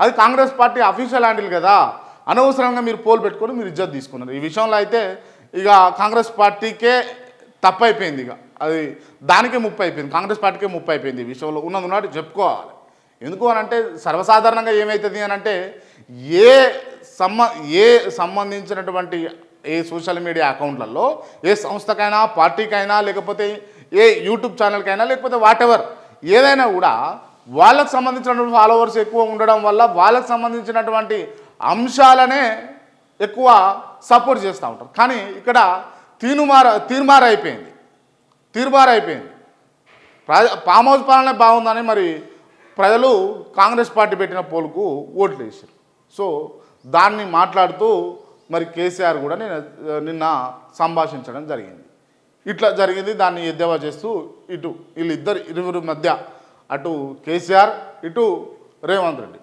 అది Congress party official handle కదా, అనవసరంగా మీరు పోల్ పెట్టుకొని మీరు ఇజ్జత్ తీసుకున్నారు. ఈ విషయంలో అయితే ఇక కాంగ్రెస్ పార్టీకే తప్పైపోయింది. ఇక అది దానికే ముప్పు అయిపోయింది, కాంగ్రెస్ పార్టీకే ముప్పు అయిపోయింది. ఈ విషయంలో ఉన్నది ఉన్నట్టు చెప్పుకోవాలి. ఎందుకు అని అంటే సాధారణంగా ఏమవుతుంది అని అంటే ఏ ఏ సంబంధించినటువంటి ఏ సోషల్ మీడియా అకౌంట్లలో ఏ సంస్థకైనా పార్టీకైనా లేకపోతే ఏ యూట్యూబ్ ఛానల్కైనా లేకపోతే వాటెవర్ ఏదైనా కూడా వాళ్ళకు సంబంధించినటువంటి ఫాలోవర్స్ ఎక్కువ ఉండడం వల్ల వాళ్ళకు సంబంధించినటువంటి అంశాలనే ఎక్కువ సపోర్ట్ చేస్తూ ఉంటారు. కానీ ఇక్కడ తీర్మారైపోయింది. ఫామ్ హౌస్ పాలనే బాగుందని మరి ప్రజలు కాంగ్రెస్ పార్టీ పెట్టిన పోలుకు ఓట్లు వేశారు. సో దాన్ని మాట్లాడుతూ మరి కేసీఆర్ కూడా నిన్న సంభాషించడం జరిగింది. ఇట్లా జరిగింది, దాన్ని ఎద్దేవా చేస్తూ ఇరువురి మధ్య అటు కేసీఆర్ ఇటు రేవంత్ రెడ్డి